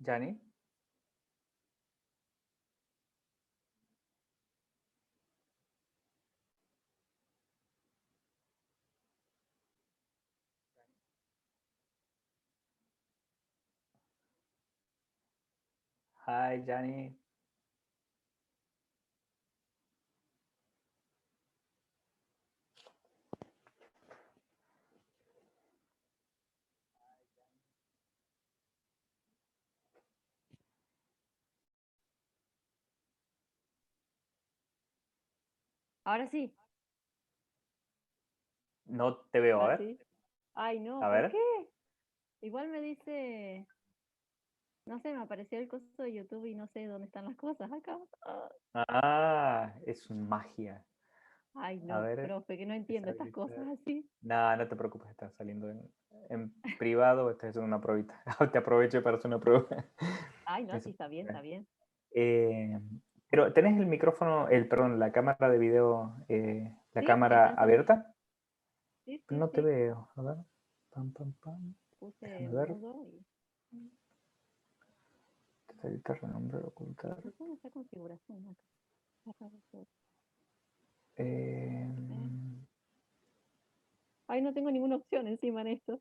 Johnny? Hi, Johnny. Ahora sí, No te veo, a ahora ver. sí. Ay, no, A ¿por ver. qué? Igual me dice, no sé, me apareció el costo de YouTube y no sé dónde están las cosas acá. Es magia. Ay, A no, ver, profe, que no entiendo estas cosas deshabilitar. así. No, no te preocupes, está saliendo en privado, estás haciendo una pruebita. Te aprovecho para hacer una prueba. Ay, no, sí, Eso. está bien, está bien. Eh, pero, ¿tenés el micrófono, perdón, la cámara de video, la Sí, cámara está encendido. abierta? Sí, sí, No te sí. veo. A ver. Pam, pam, pam. Puse Déjame el ver. mudo y Editar, renombre, ocultar. no sé esta configuración acá. Acá estoy. Eh, Eh, Ay, no tengo ninguna opción encima en esto.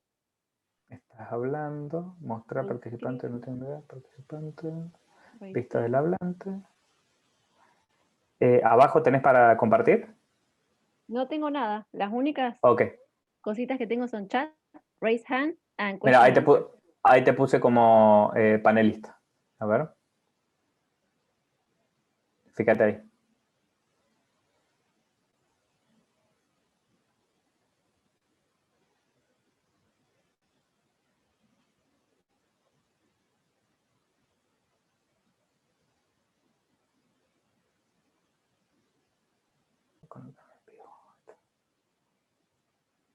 Estás hablando. Mostrar Full participante, no screen, tengo idea. Participante. Vista del reset. hablante. Abajo tenés para compartir. No tengo nada. Las únicas Ok. cositas que tengo son chat, raise hand and Mira, question and answer. ahí te puse como panelista. A ver. Fíjate ahí.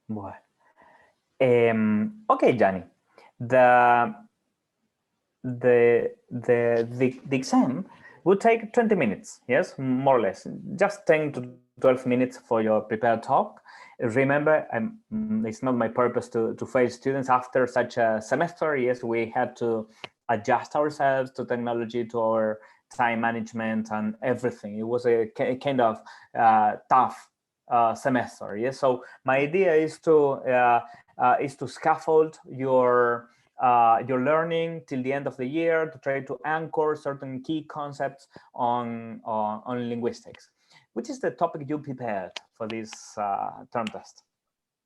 Bueno. Okay, Johnny. The, the exam would take 20 minutes, yes, more or less. Just 10 to 12 minutes for your prepared talk. Remember, it's not my purpose to fail students after such a semester. Yes, we had to adjust ourselves to technology, to our time management and everything. It was a kind of tough semester. Yes, so my idea is to scaffold your learning till the end of the year to try to anchor certain key concepts on linguistics. Which is the topic you prepared for this term test?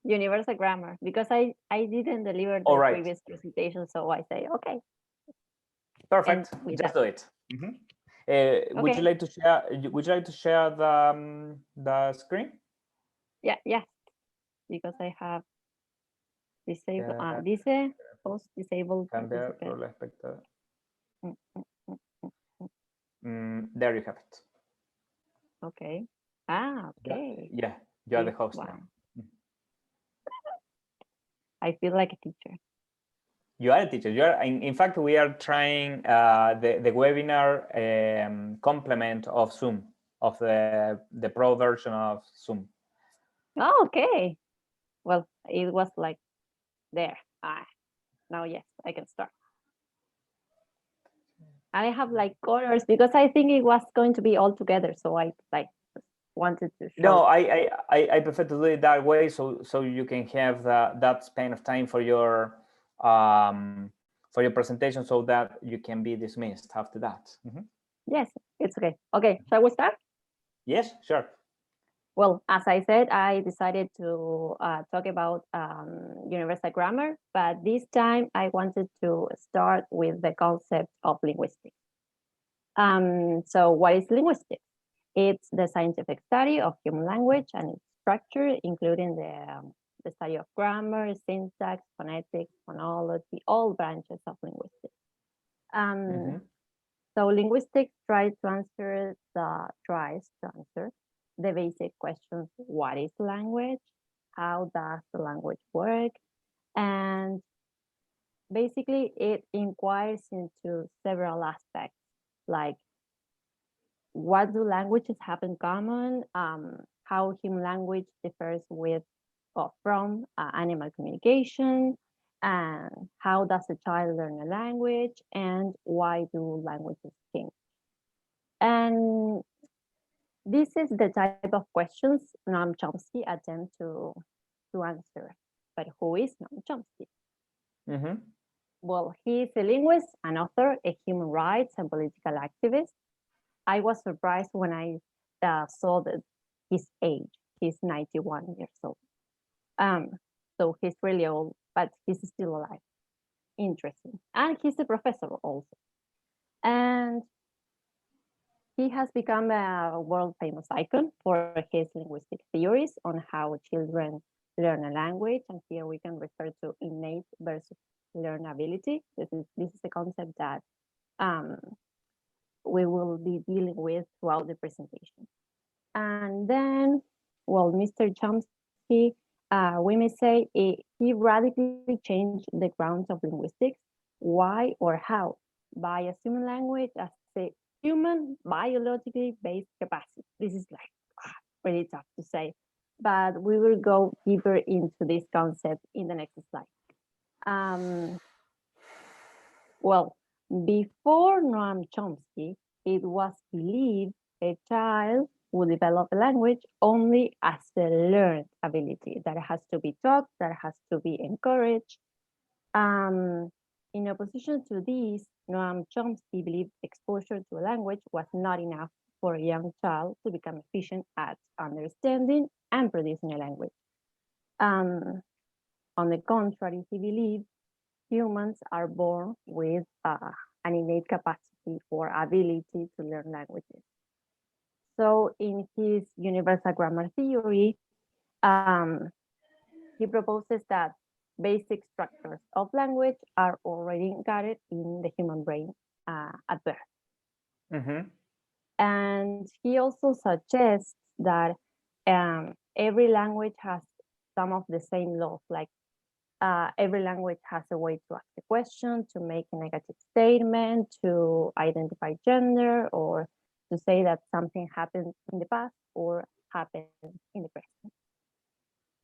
Universal grammar, because I didn't deliver All the right, previous presentation, so I say okay. And perfect. with Just that, do it. Would you okay, like to share? Would you like to share the screen? yeah, yeah, because I have disabled. Yeah, Dice post disabled cambiar participant. rol espectador. Mm, mm, mm, mm, mm. There you have it. Okay. Yeah, Okay. yeah, you are the This host now. one. I feel like a teacher. You are a teacher. You are, in fact, we are trying the webinar complement of Zoom, of the pro version of Zoom. Oh, okay. Well, it was like there. Now yes, I can start. I have like colors because I think it was going to be all together, so I like wanted to No, show. I prefer to do it that way, so you can have that span of time um, for your presentation, so that you can be dismissed after that. Yes, it's okay. Okay, shall we start? Yes, sure. Well, as I said, I decided to talk about universal grammar, but this time I wanted to start with the concept of linguistics. So, what is linguistics? It's the scientific study of human language and its structure, including the study of grammar, syntax, phonetics, phonology, all branches of linguistics. Um, so linguistics tries to answer the basic questions: what is language? How does the language work? And basically, it inquires into several aspects, like what do languages have in common? How human language differs with or from animal communication, and how does a child learn a language, and why do languages change? And this is the type of questions Noam Chomsky attempts to answer. But who is Noam Chomsky? Mm-hmm. Well, he is a linguist, an author, a human rights and political activist. I was surprised when I saw his age. He's 91 years old. So he's really old, but he's still alive. Interesting. And he's a professor also. And he has become a world famous icon for his linguistic theories on how children learn a language. And here we can refer to innate versus learnability. This is a concept that um, we will be dealing with throughout the presentation. And then, well, Mr. Chomsky, we may say he radically changed the grounds of linguistics. Why or how? By assuming language as a human biologically based capacity. This is like really tough to say, but we will go deeper into this concept in the next slide. Um, well, before Noam Chomsky, it was believed a child will develop a language only as a learned ability that has to be taught, that has to be encouraged. In opposition to this, Noam Chomsky believed exposure to a language was not enough for a young child to become efficient at understanding and producing a language. On the contrary, he believed humans are born with an innate capacity or ability to learn languages. So in his universal grammar theory, he proposes that basic structures of language are already encoded in the human brain at birth. Mm-hmm. And he also suggests that every language has some of the same laws, like every language has a way to ask a question, to make a negative statement, to identify gender, or to say that something happened in the past or happened in the present.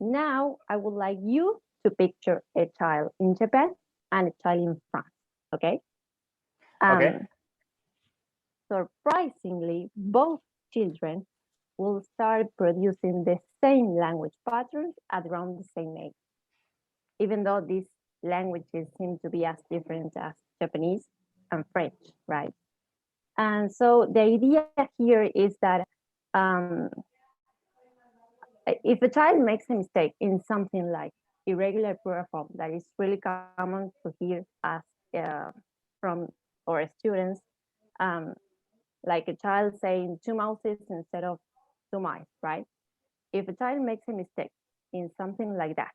Now, I would like you to picture a child in Japan and a child in France, okay? Okay. Surprisingly, both children will start producing the same language patterns at around the same age, even though these languages seem to be as different as Japanese and French, right? And so the idea here is that um, if a child makes a mistake in something like irregular plural form, that is really common to hear as from our students, um, like a child saying two mouses instead of two mice, right? If a child makes a mistake in something like that,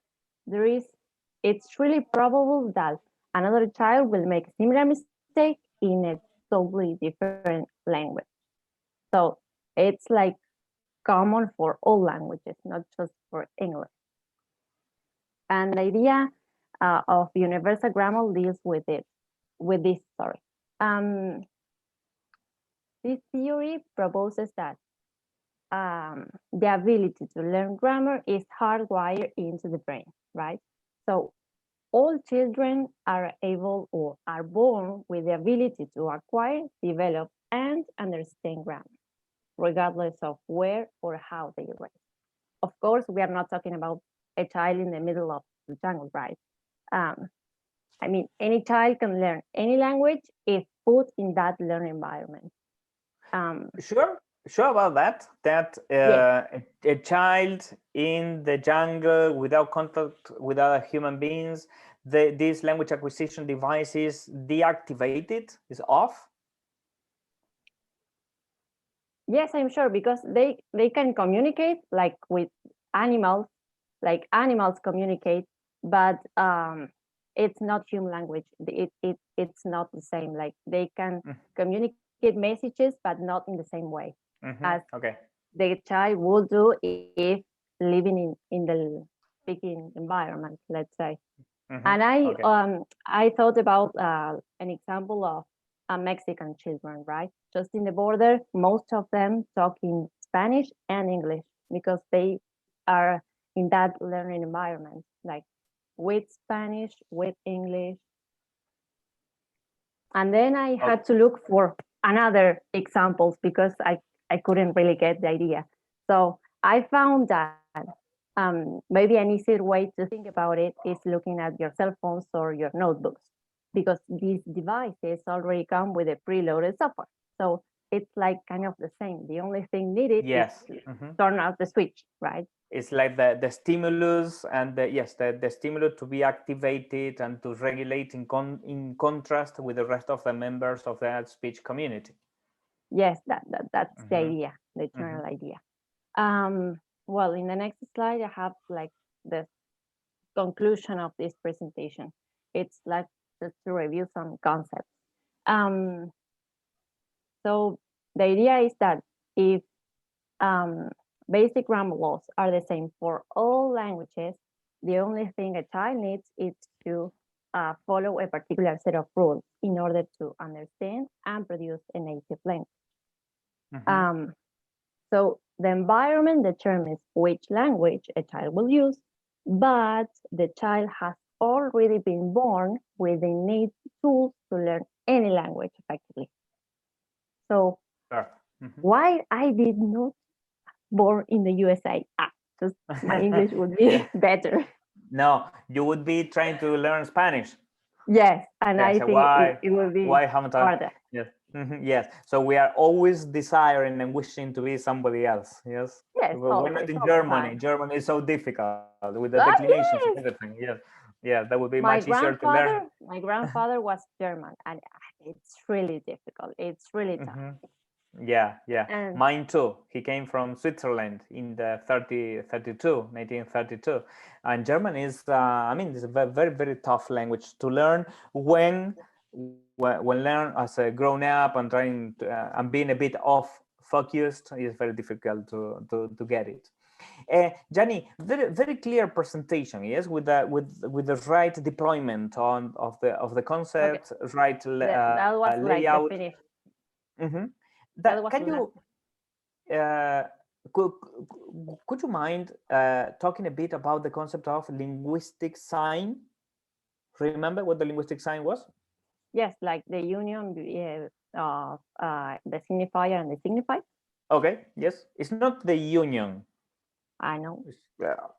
it's really probable that another child will make a similar mistake in a totally different language. So it's like common for all languages, not just for English. And the idea of universal grammar deals with it, with this, sorry. Um, this theory proposes that the ability to learn grammar is hardwired into the brain, right? So all children are able or are born with the ability to acquire, develop, and understand grammar, regardless of where or how they raise. Of course, we are not talking about a child in the middle of the jungle, right? Um, I mean, any child can learn any language if put in that learning environment. Sure about that. That Yes, a child in the jungle without contact with other human beings, this language acquisition device is deactivated, is off. yes, I'm sure because they can communicate like with animals, like animals communicate, but it's not human language. It's not the same. Like they can communicate messages, but not in the same way as Okay. the child would do if living in the speaking environment, let's say. And Okay. I thought about an example of Mexican children, right? Just in the border, most of them talk in Spanish and English because they are in that learning environment. Like with Spanish, with English. And then I Oh, had to look for another examples because I couldn't really get the idea. So I found that maybe an easier way to think about it is looking at your cell phones or your notebooks, because these devices already come with a preloaded software. So it's like kind of the same. The only thing needed is yes. to Mhm. turn out the switch, right? It's like the stimulus and the stimulus to be activated and to regulate in contrast with the rest of the members of that speech community. Yes, that's the Mhm. idea, the Mhm. general idea. Well, in the next slide, I have like the conclusion of this presentation. It's like just to review some concepts. Um, so the idea is that if um, basic grammar laws are the same for all languages, the only thing a child needs is to follow a particular set of rules in order to understand and produce a native language. Mhm. Um, so the environment determines which language a child will use, but the child has already been born with the innate tools to learn any language effectively. So Sure. Mhm. why I did not born in the USA? Just my English would be Yeah. better. No, you would be trying to learn Spanish. Yes, and Yeah. I So think it will be why haven't I? harder. Yes. Mhm. Yes. So we are always desiring and wishing to be somebody else. Yes. Yes, Well, we're not always, in all the Germany. time. Germany is so difficult with the Ah, declinations and yes. everything. Yes. Yeah. That would be much easier to learn. My grandfather was German, and it's really difficult. It's really tough. Mhm. Yeah, yeah. And Mine too. He came from Switzerland in the 1932. And German is, I mean, it's a very, very tough language to learn when learn as a grown up and trying to, and being a bit off focused is very difficult to get it. Gianni, very very clear presentation, yes, with the right deployment of the okay, concept, right that was like the layout. finish. Mm-hmm. That That was can the last. you uh, could, could you mind talking a bit about the concept of linguistic sign? Remember what the linguistic sign was? Yes, like the union of the signifier and the signified. Okay, yes, it's not the union. I know.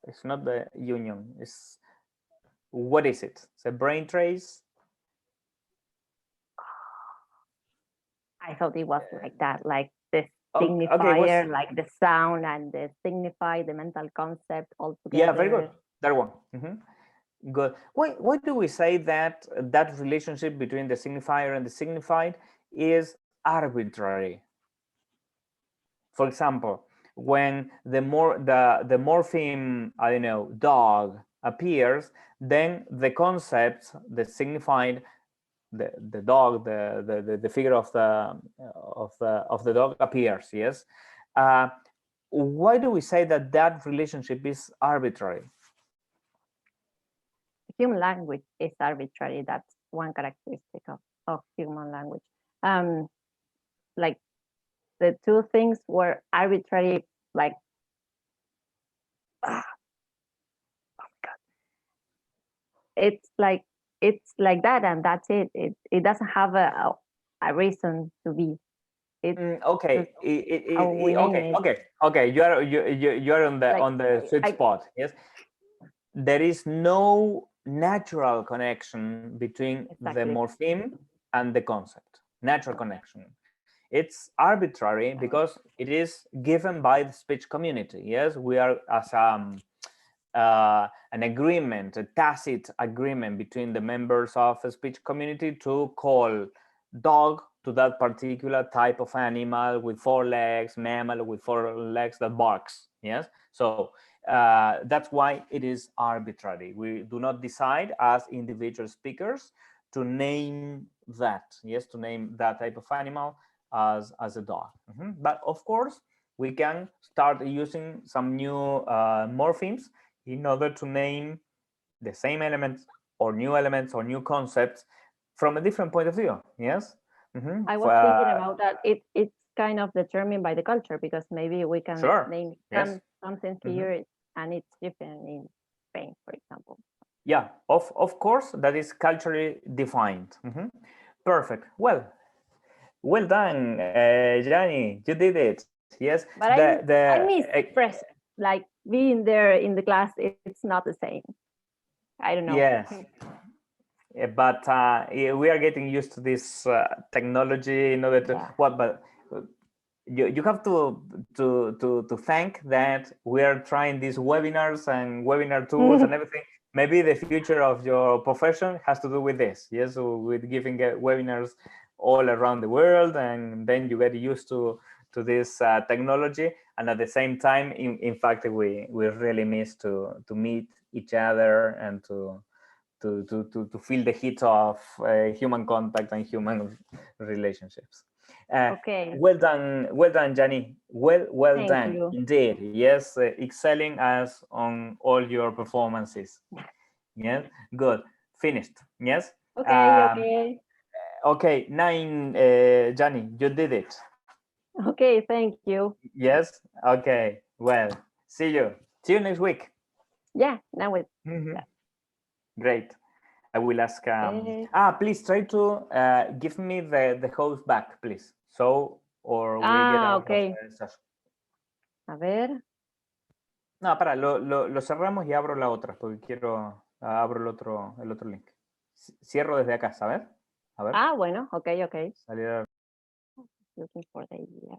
It's not the union. It's what is it? It's a brain trace. I thought it was like that, like the Okay, it was signifier, like the sound and the signify, the mental concept all yeah, very good. together. That one. Good. Why do we say that that relationship between the signifier and the signified is arbitrary? For example, when the morpheme, I don't know, dog appears, then the concept, the signified, the dog, the figure of the dog appears. Yes. Uh, why do we say that that relationship is arbitrary? Human language is arbitrary. That's one characteristic of human language. Um, like the two things were arbitrary, like ah, it's like it's like that, and that's it. It doesn't have a reason to be. It's just Okay, how we name okay, it. okay. You are on the Like sweet I spot. Yes, there is no natural connection between the exactly. morpheme and the concept. Natural connection. It's arbitrary because it is given by the speech community. Yes, we are as an agreement, a tacit agreement between the members of a speech community to call dog to that particular type of animal with four legs, mammal with four legs that barks. Yes, so that's why it is arbitrary. We do not decide as individual speakers to name that. Yes, to name that type of animal as a dog. But of course, we can start using some new morphemes in order to name the same elements or new concepts from a different point of view. Yes. I was thinking about that. It's kind of determined by the culture, because maybe we can Sure. name Yes. something here and it's different in Spain, for example. Yeah, of course, that is culturally defined. Mhm. Perfect. Well done, Gianni. You did it. Yes. But I miss press, like being there in the class. It's not the same. I don't know. yes. But yeah, we are getting used to this technology in order to Yeah. what, but you have to thank that we are trying these webinars and webinar tools and everything. Maybe the future of your profession has to do with this. Yes, so with giving webinars all around the world, and then you get used to this technology. And at the same time, in fact, we really miss to meet each other and to feel the heat of human contact and human relationships. Okay. Well done, Gianni. Well Thank done, you. indeed. Yes, excelling us on all your performances. Yes, good. Finished. Yes. Okay. Okay. Okay, nine, Gianni, you did it. Okay. Thank you. Yes. Okay. Well, see you. See you next week. Yeah. Now with Mhm. that. Great. I will ask. Okay. Please try to give me the host back, please. So, or we get out of Okay. session. A ver. No, para, lo cerramos y abro la otra, porque quiero, abro el otro link. Cierro desde acá, ¿sabes? A ver. Bueno. Okay. Okay. Salir. Looking for the idea.